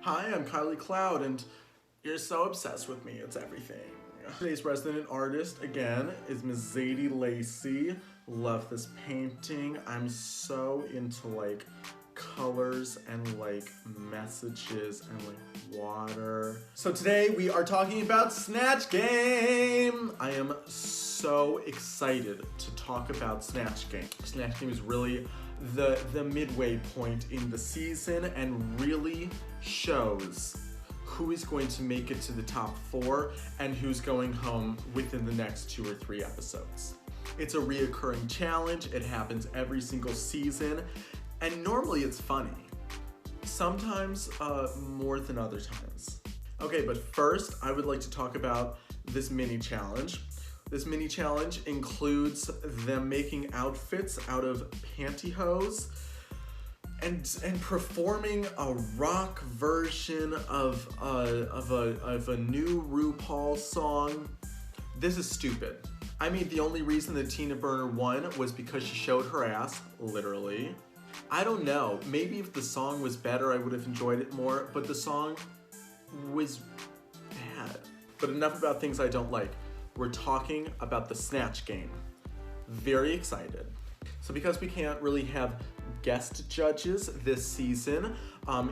Hi, I'm Kylie-Cloud, and you're so obsessed with me, it's everything. Today's resident artist, again, is Ms. Zadie Lacey. Love this painting. I'm so into, like, colors and, like, messages and, like, water. So today we are talking about Snatch Game! I am so excited to talk about Snatch Game. Snatch Game is really the midway point in the season and really shows who is going to make it to the top 4 and who's going home within the next 2 or 3 episodes. It's a reoccurring challenge. It happens every single season, and normally it's funny. Sometimes more than other times. Okay, but first I would like to talk about this mini challenge. This mini challenge includes them making outfits out of pantyhose and performing a rock version of a new RuPaul song. This is stupid. I mean, the only reason that Tina Berner won was because she showed her ass, literally. I don't know, maybe if the song was better, I would have enjoyed it more, but the song was bad. But enough about things I don't like. We're talking about the Snatch Game. Very excited. So because we can't really have guest judges this season,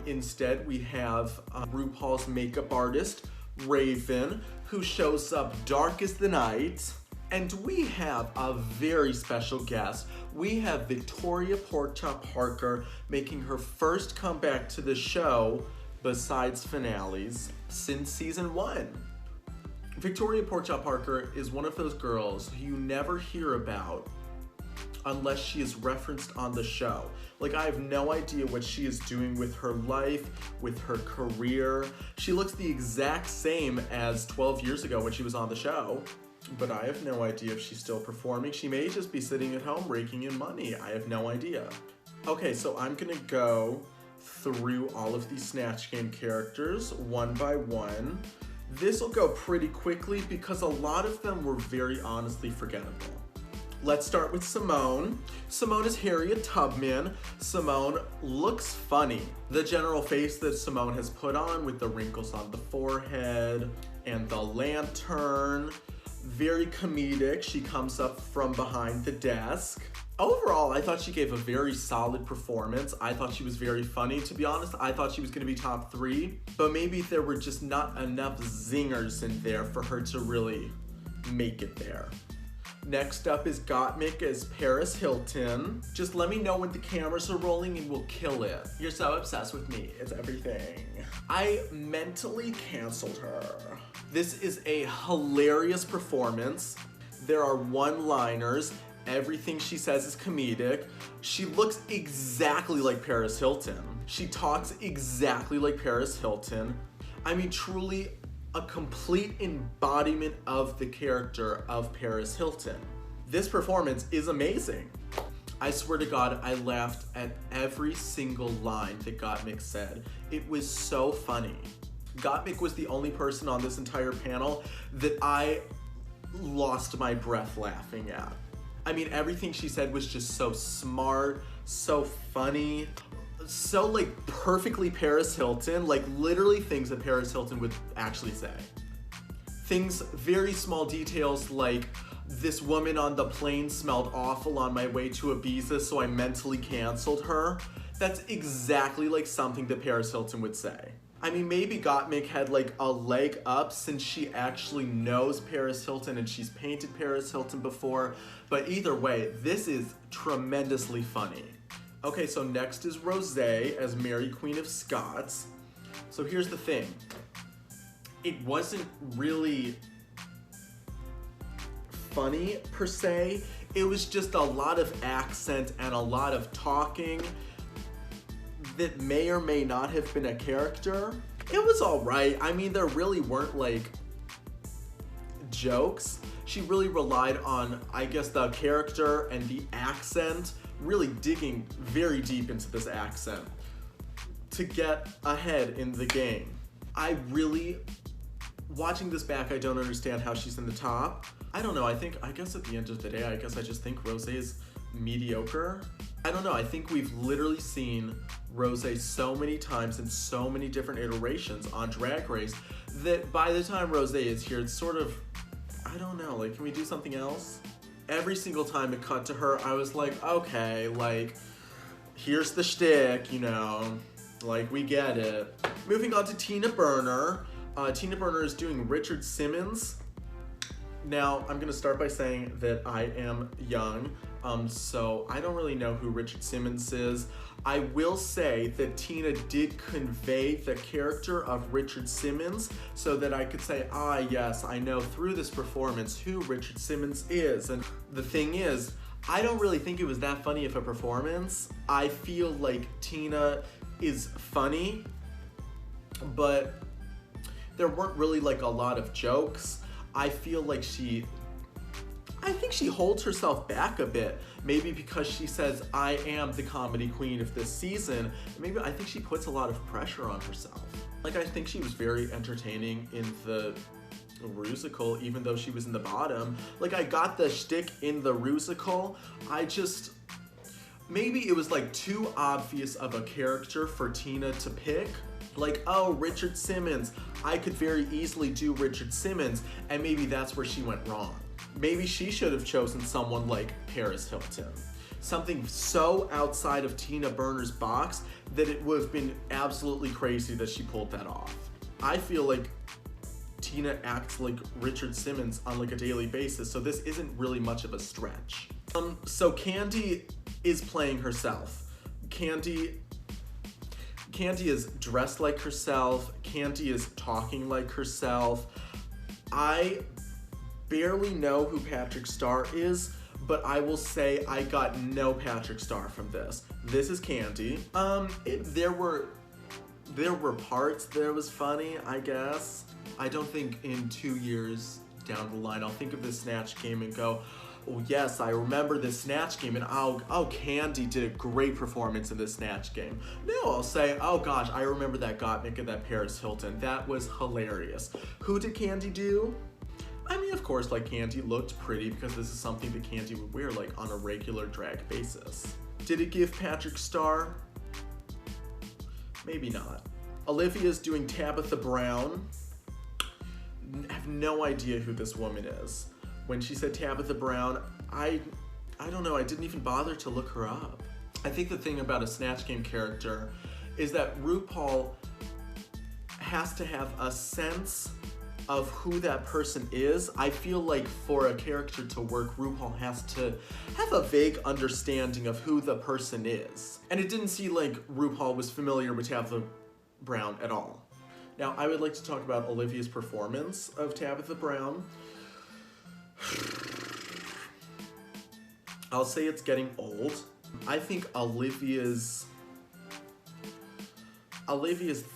instead we have RuPaul's makeup artist, Raven, who shows up dark as the night. And we have a very special guest. We have Victoria Porkchop Parker making her first comeback to the show, besides finales, since season 1. Victoria Porkchop Parker is one of those girls who you never hear about unless she is referenced on the show. Like, I have no idea what she is doing with her life, with her career. She looks the exact same as 12 years ago when she was on the show, but I have no idea if she's still performing. She may just be sitting at home raking in money. I have no idea. Okay, so I'm gonna go through all of these Snatch Game characters one by one. This will go pretty quickly because a lot of them were very honestly forgettable. Let's start with Simone. Simone is Harriet Tubman. Simone looks funny. The general face that Simone has put on with the wrinkles on the forehead and the lantern, very comedic. She comes up from behind the desk. Overall, I thought she gave a very solid performance. I thought she was very funny. To be honest, I thought she was gonna be top 3, but maybe there were just not enough zingers in there for her to really make it there. Next up is Gottmik as Paris Hilton. Just let me know when the cameras are rolling and we'll kill it. You're so obsessed with me, it's everything. I mentally canceled her. This is a hilarious performance. There are one-liners. Everything she says is comedic. She looks exactly like Paris Hilton. She talks exactly like Paris Hilton. I mean, truly a complete embodiment of the character of Paris Hilton. This performance is amazing. I swear to God, I laughed at every single line that Gottmik said. It was so funny. Gottmik was the only person on this entire panel that I lost my breath laughing at. I mean, everything she said was just so smart, so funny, so like perfectly Paris Hilton, like literally things that Paris Hilton would actually say. Things, very small details like, this woman on the plane smelled awful on my way to Ibiza, so I mentally canceled her. That's exactly like something that Paris Hilton would say. I mean, maybe Gottmik had like a leg up since she actually knows Paris Hilton and she's painted Paris Hilton before, but either way, this is tremendously funny. Okay, so next is Rosé as Mary Queen of Scots. So here's the thing. It wasn't really funny per se. It was just a lot of accent and a lot of talking that may or may not have been a character. It was all right. I mean, there really weren't like jokes. She really relied on, I guess, the character and the accent, really digging very deep into this accent to get ahead in the game. I really, watching this back, I don't understand how she's in the top. I don't know, I guess at the end of the day, I guess I just think Rosé is mediocre. I don't know, I think we've literally seen Rosé so many times in so many different iterations on Drag Race that by the time Rosé is here, it's sort of, I don't know, like, can we do something else? Every single time it cut to her, I was like, okay, like, here's the shtick, you know, like, we get it. Moving on to Tina Berner. Tina Berner is doing Richard Simmons. Now, I'm gonna start by saying that I am young, so I don't really know who Richard Simmons is. I will say that Tina did convey the character of Richard Simmons so that I could say, ah, yes, I know through this performance who Richard Simmons is. And the thing is, I don't really think it was that funny of a performance. I feel like Tina is funny, but there weren't really like a lot of jokes. I feel like I think she holds herself back a bit. Maybe because she says, I am the comedy queen of this season. Maybe I think she puts a lot of pressure on herself. Like, I think she was very entertaining in the Rusical, even though she was in the bottom. Like, I got the shtick in the Rusical. Maybe it was like too obvious of a character for Tina to pick. Like, oh, Richard Simmons. I could very easily do Richard Simmons, and maybe that's where she went wrong. Maybe she should have chosen someone like Paris Hilton. Something so outside of Tina Berner's box that it would have been absolutely crazy that she pulled that off. I feel like Tina acts like Richard Simmons on like a daily basis, so this isn't really much of a stretch. So Candy is playing herself. Candy is dressed like herself. Candy is talking like herself. I barely know who Patrick Star is, but I will say I got no Patrick Star from this. This is Candy. There were parts that was funny, I guess. I don't think in 2 years down the line I'll think of this Snatch Game and go, oh yes, I remember this Snatch Game, and oh, Candy did a great performance in this Snatch Game. No, I'll say, oh gosh, I remember that Gottmik and that Paris Hilton. That was hilarious. Who did Candy do? I mean, of course, like, Candy looked pretty because this is something that Candy would wear, like, on a regular drag basis. Did it give Patrick Star? Maybe not. Olivia's doing Tabitha Brown. I have no idea who this woman is. When she said Tabitha Brown, I don't know, I didn't even bother to look her up. I think the thing about a Snatch Game character is that RuPaul has to have a sense of who that person is. I feel like for a character to work, RuPaul has to have a vague understanding of who the person is. And it didn't seem like RuPaul was familiar with Tabitha Brown at all. Now, I would like to talk about Olivia's performance of Tabitha Brown. I'll say it's getting old. I think Olivia's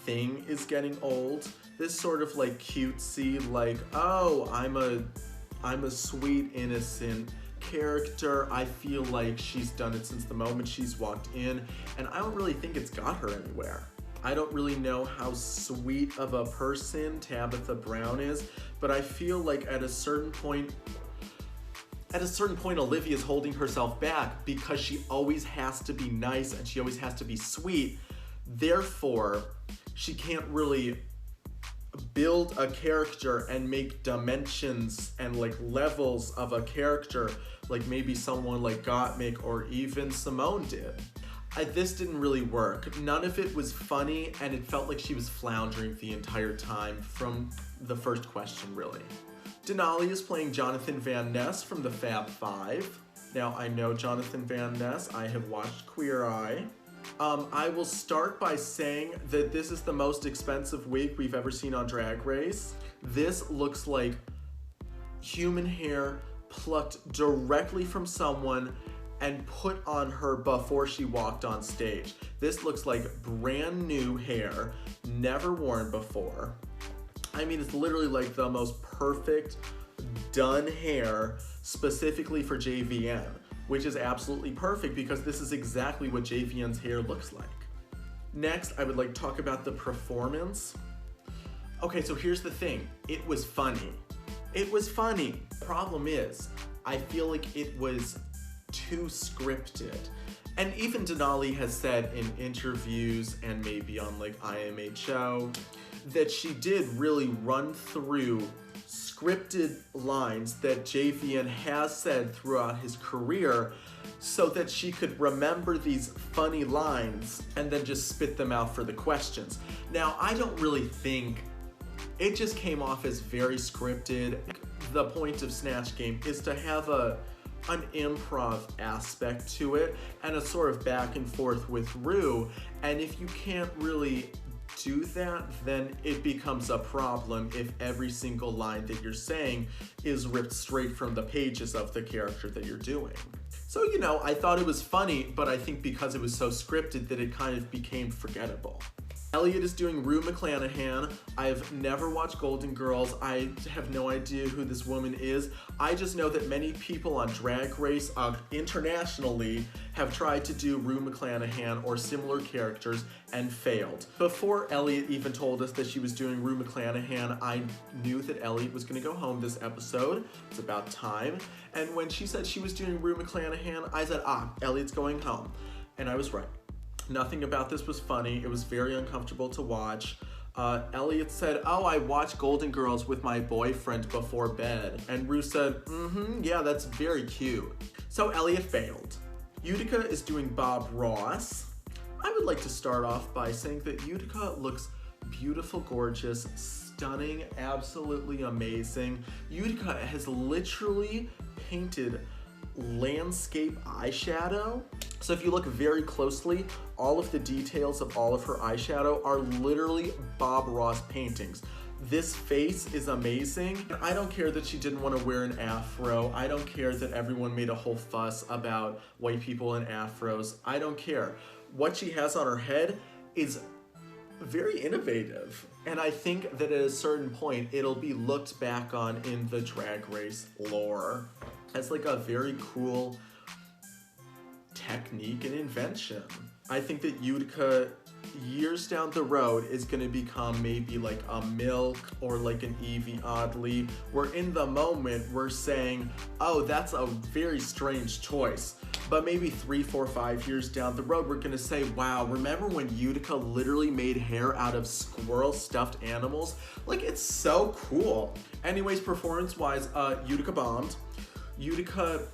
thing is getting old. This sort of like cutesy, like, oh, I'm a sweet, innocent character. I feel like she's done it since the moment she's walked in, and I don't really think it's got her anywhere. I don't really know how sweet of a person Tabitha Brown is, but I feel like at a certain point, Olivia's holding herself back because she always has to be nice and she always has to be sweet. Therefore, she can't really build a character and make dimensions and like levels of a character like maybe someone like Gottmik or even Simone did. This didn't really work. None of it was funny, and it felt like she was floundering the entire time from the first question, really. Denali is playing Jonathan Van Ness from the Fab Five. Now, I know Jonathan Van Ness. I have watched Queer Eye. I will start by saying that this is the most expensive wig we've ever seen on Drag Race. This looks like human hair plucked directly from someone and put on her before she walked on stage. This looks like brand new hair, never worn before. I mean, it's literally like the most perfect done hair specifically for JVN, which is absolutely perfect because this is exactly what JVN's hair looks like. Next, I would like to talk about the performance. Okay, so here's the thing. It was funny. It was funny. The problem is, I feel like it was too scripted. And even Denali has said in interviews and maybe on like IMHO that she did really run through scripted lines that JVN has said throughout his career so that she could remember these funny lines and then just spit them out for the questions. Now, I don't really think it just came off as very scripted. The point of Snatch Game is to have an improv aspect to it and a sort of back and forth with Rue, and if you can't really do that, then it becomes a problem if every single line that you're saying is ripped straight from the pages of the character that you're doing. So, you know, I thought it was funny, but I think because it was so scripted that it kind of became forgettable. Elliot is doing Rue McClanahan. I've never watched Golden Girls. I have no idea who this woman is. I just know that many people on Drag Race internationally have tried to do Rue McClanahan or similar characters and failed. Before Elliot even told us that she was doing Rue McClanahan, I knew that Elliot was gonna go home this episode. It's about time. And when she said she was doing Rue McClanahan, I said, Elliot's going home. And I was right. Nothing about this was funny. It was very uncomfortable to watch. Elliot said, I watched Golden Girls with my boyfriend before bed. And Rue said, yeah, that's very cute. So Elliot failed. Utica is doing Bob Ross. I would like to start off by saying that Utica looks beautiful, gorgeous, stunning, absolutely amazing. Utica has literally painted landscape eyeshadow. So if you look very closely, all of the details of all of her eyeshadow are literally Bob Ross paintings. This face is amazing. I don't care that she didn't want to wear an afro. I don't care that everyone made a whole fuss about white people in afros. I don't care. What she has on her head is very innovative. And I think that at a certain point, it'll be looked back on in the Drag Race lore as like a very cool technique and invention. I think that Utica, years down the road, is gonna become maybe like a Milk or like an Evie Oddly, where in the moment we're saying, that's a very strange choice. But maybe 3, 4, 5 years down the road, we're gonna say, wow, remember when Utica literally made hair out of squirrel stuffed animals? Like, it's so cool. Anyways, performance-wise, Utica bombed. Utica,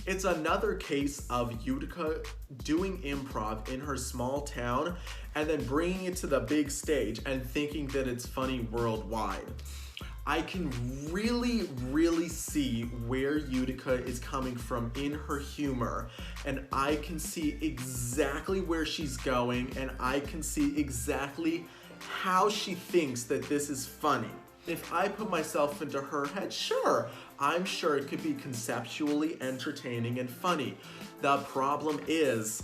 it's another case of Utica doing improv in her small town and then bringing it to the big stage and thinking that it's funny worldwide. I can really, really see where Utica is coming from in her humor, and I can see exactly where she's going, and I can see exactly how she thinks that this is funny. If I put myself into her head, sure, I'm sure it could be conceptually entertaining and funny. The problem is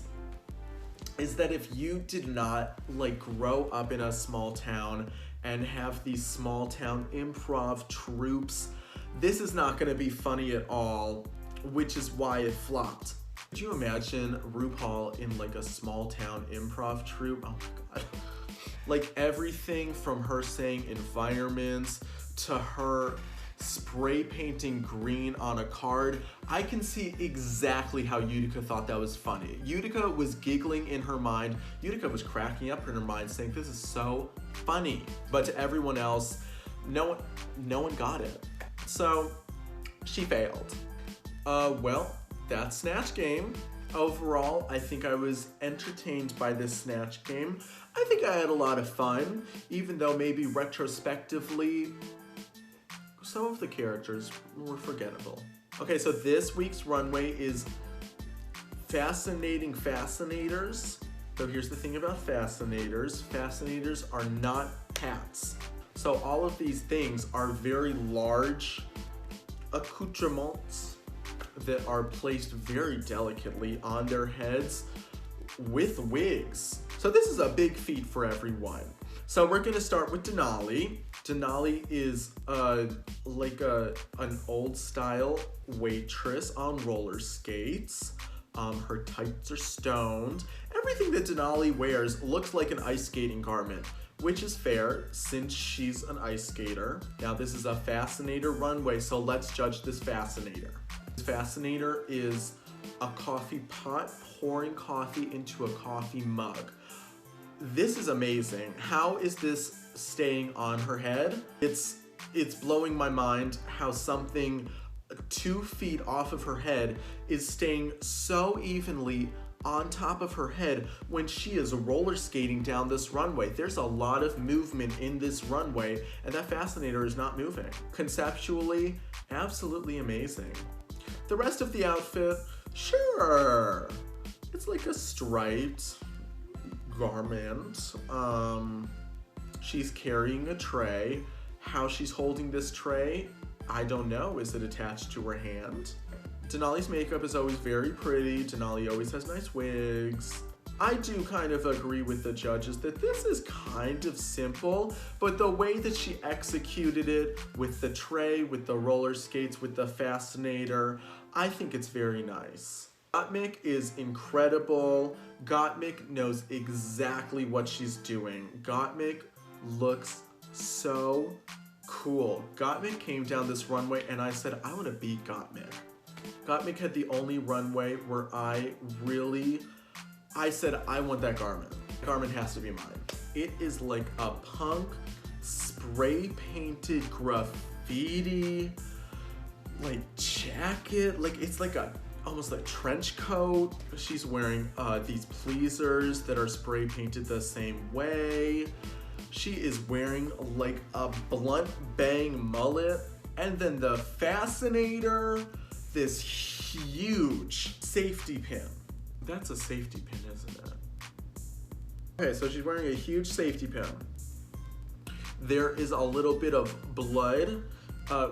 that if you did not like grow up in a small town and have these small town improv troupes, this is not gonna be funny at all, which is why it flopped. Could you imagine RuPaul in like a small town improv troupe? Oh my God. Like everything from her saying environments to her spray painting green on a card, I can see exactly how Utica thought that was funny. Utica was giggling in her mind. Utica was cracking up in her mind saying, this is so funny. But to everyone else, no one got it. So she failed. Well, that's Snatch Game. Overall, I think I was entertained by this Snatch Game. I think I had a lot of fun, even though maybe retrospectively, some of the characters were forgettable. Okay, so this week's runway is Fascinating Fascinators. So here's the thing about Fascinators. Fascinators are not hats. So all of these things are very large accoutrements that are placed very delicately on their heads with wigs. So this is a big feat for everyone. So we're gonna start with Denali. Denali is like an old style waitress on roller skates. Her tights are stoned. Everything that Denali wears looks like an ice skating garment, which is fair since she's an ice skater. Now this is a Fascinator runway, so let's judge this Fascinator. This Fascinator is a coffee pot, pouring coffee into a coffee mug. This is amazing. How is this staying on her head? It's blowing my mind how something 2 feet off of her head is staying so evenly on top of her head when she is roller skating down this runway. There's a lot of movement in this runway, and that fascinator is not moving. Conceptually, absolutely amazing. The rest of the outfit, sure, it's like a striped garment. She's carrying a tray. How she's holding this tray, I don't know. Is it attached to her hand? Denali's makeup is always very pretty. Denali always has nice wigs. I do kind of agree with the judges that this is kind of simple, but the way that she executed it with the tray, with the roller skates, with the fascinator, I think it's very nice. Gottmik is incredible. Gottmik knows exactly what she's doing. Gottmik looks so cool. Gottmik came down this runway and I said, I want to beat Gottmik. Gottmik had the only runway where I said, I want that garment. That garment has to be mine. It is like a punk, spray painted graffiti, like jacket. Like it's like almost like trench coat. She's wearing these pleasers that are spray painted the same way. She is wearing like a blunt bang mullet. And then the fascinator, this huge safety pin. That's a safety pin, isn't it? Okay, so she's wearing a huge safety pin. There is a little bit of blood.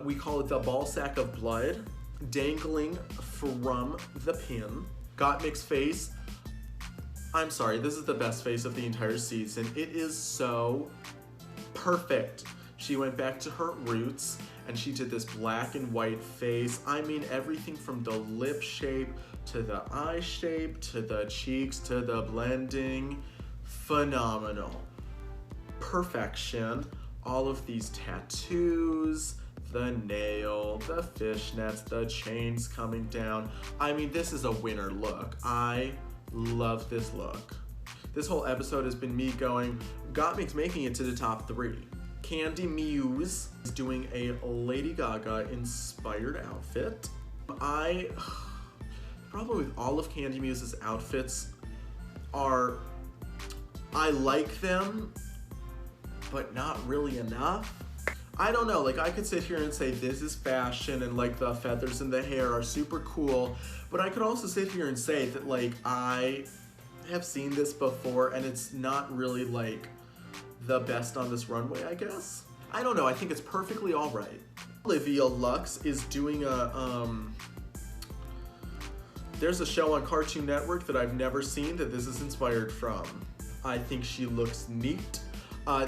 We call it the ball sack of blood, dangling from the pin. Gottmik's face, I'm sorry, this is the best face of the entire season. It is so perfect. She went back to her roots and she did this black and white face. I mean, everything from the lip shape to the eye shape to the cheeks to the blending. Phenomenal. Perfection. All of these tattoos, the nail, the fishnets, the chains coming down. I mean, this is a winner look. I love this look. This whole episode has been me going, Gottmik's making it to the top 3. Candy Muse is doing a Lady Gaga inspired outfit. The problem with all of Candy Muse's outfits are, I like them, but not really enough. I don't know, like I could sit here and say this is fashion and like the feathers in the hair are super cool, but I could also sit here and say that like I have seen this before and it's not really like the best on this runway, I guess. I don't know, I think it's perfectly all right. Olivia Lux is doing there's a show on Cartoon Network that I've never seen that this is inspired from. I think she looks neat.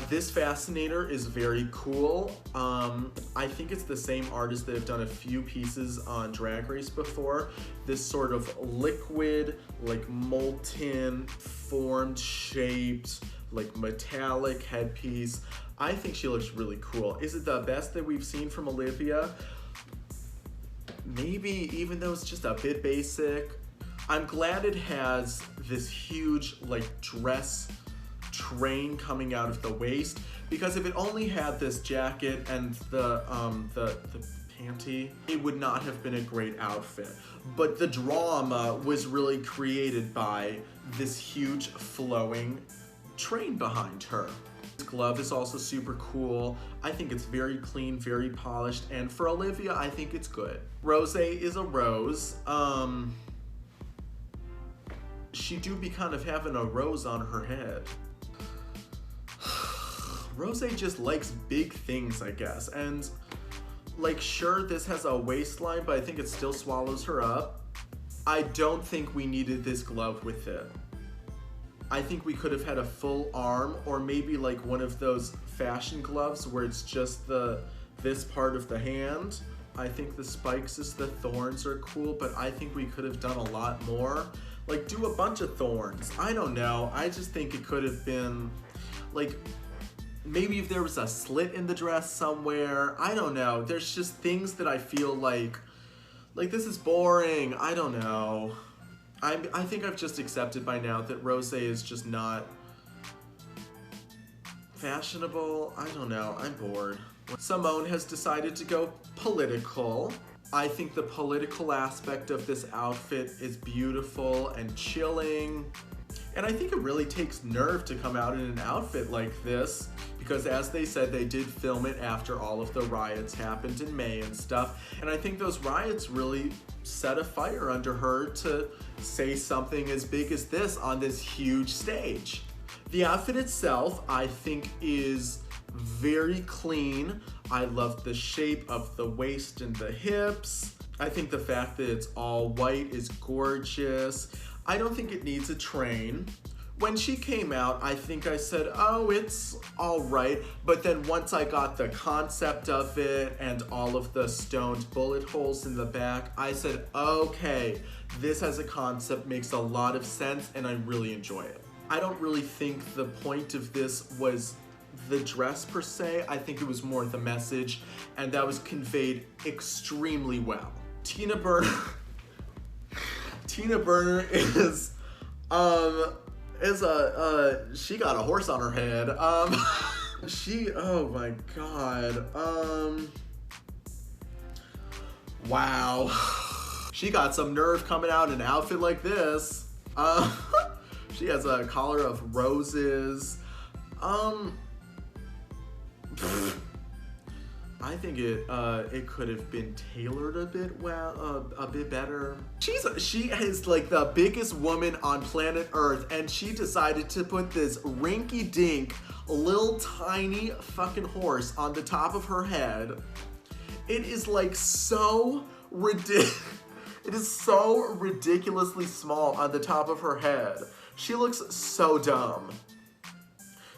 This fascinator is very cool. I think it's the same artist that have done a few pieces on Drag Race before. This sort of liquid, like molten, formed, shaped, like metallic headpiece. I think she looks really cool. Is it the best that we've seen from Olivia? Maybe, even though it's just a bit basic. I'm glad it has this huge like dress train coming out of the waist, because if it only had this jacket and the panty, it would not have been a great outfit. But the drama was really created by this huge flowing train behind her. This glove is also super cool. I think it's very clean, very polished, and for Olivia, I think it's good. Rose is a rose. She do be kind of having a rose on her head. Rose just likes big things, I guess, and like sure this has a waistline, but I think it still swallows her up. I don't think we needed this glove with it. I think we could have had a full arm, or maybe like one of those fashion gloves where it's just this part of the hand. I think the spikes as the thorns are cool, but I think we could have done a lot more. Like do a bunch of thorns. I don't know. I just think it could have been like, maybe if there was a slit in the dress somewhere. I don't know. There's just things that I feel like Like, this is boring. I don't know. I think I've just accepted by now that rosé is just not fashionable. I don't know. I'm bored. Simone has decided to go political. I think the political aspect of this outfit is beautiful and chilling. And I think it really takes nerve to come out in an outfit like this, because as they said, they did film it after all of the riots happened in May and stuff. And I think those riots really set a fire under her to say something as big as this on this huge stage. The outfit itself, I think, is very clean. I love the shape of the waist and the hips. I think the fact that it's all white is gorgeous. I don't think it needs a train. When she came out, I think I said, oh, it's all right. But then once I got the concept of it and all of the stoned bullet holes in the back, I said, okay, this as a concept makes a lot of sense and I really enjoy it. I don't really think the point of this was the dress per se. I think it was more the message, and that was conveyed extremely well. Tina Berner is she got a horse on her head. Oh my god. Wow. She got some nerve coming out in an outfit like this. She has a collar of roses. I think it could have been tailored a bit better. She is like the biggest woman on planet Earth, and she decided to put this rinky-dink, little tiny fucking horse on the top of her head. It is like so ridiculous. It is so ridiculously small on the top of her head. She looks so dumb.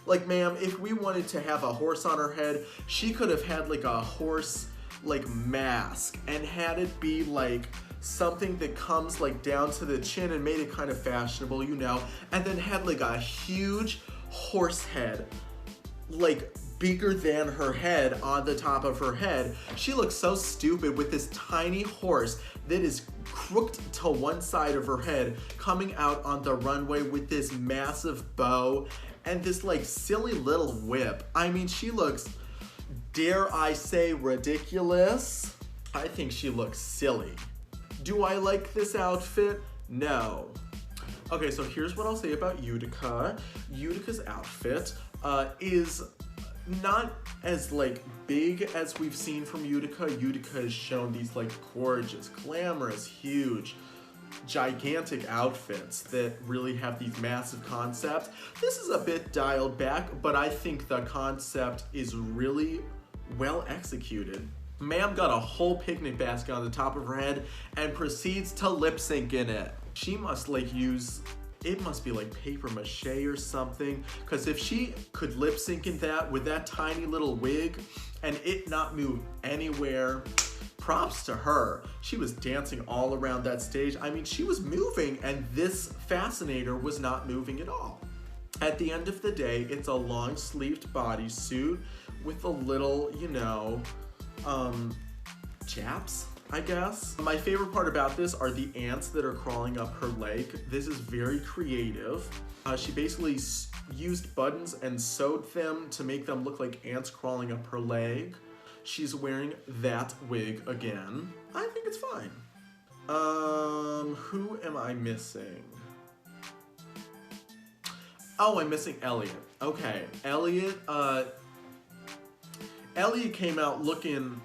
Like, ma'am, if we wanted to have a horse on her head, she could have had like a horse like mask and had it be like something that comes like down to the chin and made it kind of fashionable, you know, and then had like a huge horse head, like bigger than her head on the top of her head. She looks so stupid with this tiny horse that is crooked to one side of her head coming out on the runway with this massive bow and this like silly little whip. I mean, she looks, dare I say, ridiculous. I think she looks silly. Do I like this outfit? No. Okay, so here's what I'll say about Utica. Utica's outfit is not as like big as we've seen from Utica. Utica has shown these like gorgeous, glamorous, huge, gigantic outfits that really have these massive concepts. This is a bit dialed back, but I think the concept is really well executed. Ma'am got a whole picnic basket on the top of her head and proceeds to lip sync in it. She must like use, it must be like paper mache or something, because if she could lip sync in that with that tiny little wig and it not move anywhere, props to her. She was dancing all around that stage. I mean, she was moving and this fascinator was not moving at all. At the end of the day, it's a long-sleeved bodysuit with a little, you know, chaps, I guess. My favorite part about this are the ants that are crawling up her leg. This is very creative. She basically used buttons and sewed them to make them look like ants crawling up her leg. She's wearing that wig again. I think it's fine. Who am I missing? Oh, I'm missing Elliot. Okay, Elliot came out looking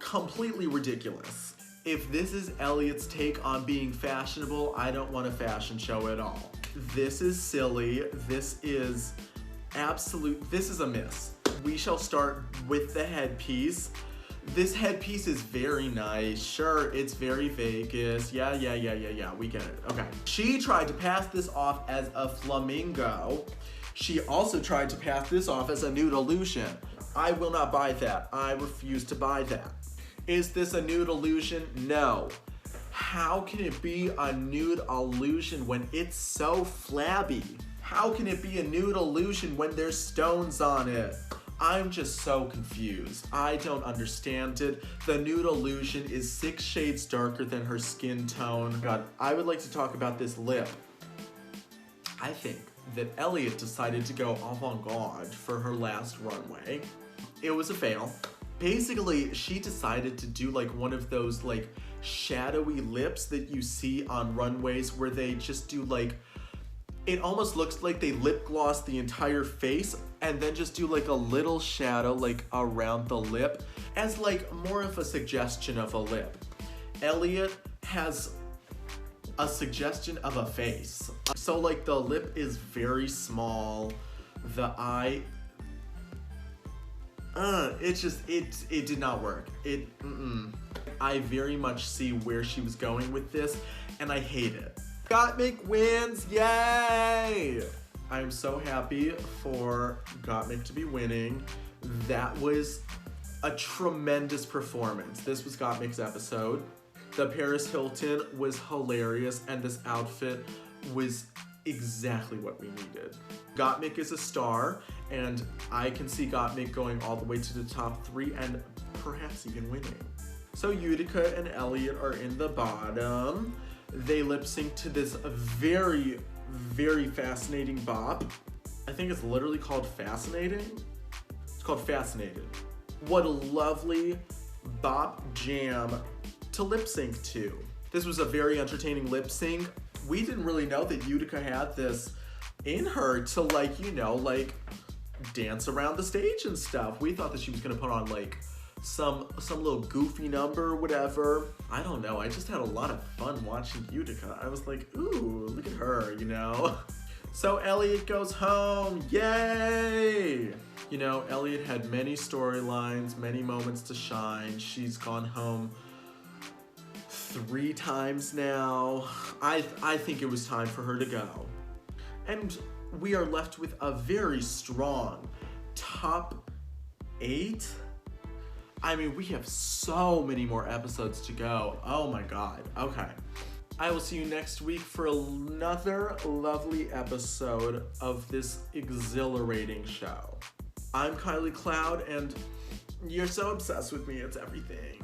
completely ridiculous. If this is Elliot's take on being fashionable, I don't want a fashion show at all. This is silly. This is a miss. We shall start with the headpiece. This headpiece is very nice. Sure, it's very Vegas. Yeah, we get it. Okay. She tried to pass this off as a flamingo. She also tried to pass this off as a nude illusion. I will not buy that. I refuse to buy that. Is this a nude illusion? No. How can it be a nude illusion when it's so flabby? How can it be a nude illusion when there's stones on it? I'm just so confused. I don't understand it. The nude illusion is 6 shades darker than her skin tone. God, I would like to talk about this lip. I think that Elliot decided to go avant-garde for her last runway. It was a fail. Basically, she decided to do like one of those like shadowy lips that you see on runways where they just do like, it almost looks like they lip gloss the entire face and then just do like a little shadow like around the lip as like more of a suggestion of a lip. Elliot has a suggestion of a face. So like the lip is very small, the eye, it did not work. I very much see where she was going with this and I hate it. Gottmik wins, yay! I'm so happy for Gottmik to be winning. That was a tremendous performance. This was Gottmik's episode. The Paris Hilton was hilarious and this outfit was exactly what we needed. Gottmik is a star and I can see Gottmik going all the way to the top 3 and perhaps even winning. So Utica and Elliot are in the bottom. They lip sync to this very, very fascinating bop. I think it's literally called Fascinating. It's called Fascinated. What a lovely bop jam to lip sync to. This was a very entertaining lip sync. We didn't really know that Utica had this in her to like, you know, like dance around the stage and stuff. We thought that she was gonna put on like some little goofy number or whatever. I don't know, I just had a lot of fun watching Utica. I was like, ooh, look at her, you know? So Elliot goes home, yay! You know, Elliot had many storylines, many moments to shine. She's gone home 3 times now. I think it was time for her to go. And we are left with a very strong top 8. I mean, we have so many more episodes to go. Oh my God. Okay. I will see you next week for another lovely episode of this exhilarating show. I'm Kylie-Cloud, and you're so obsessed with me, it's everything.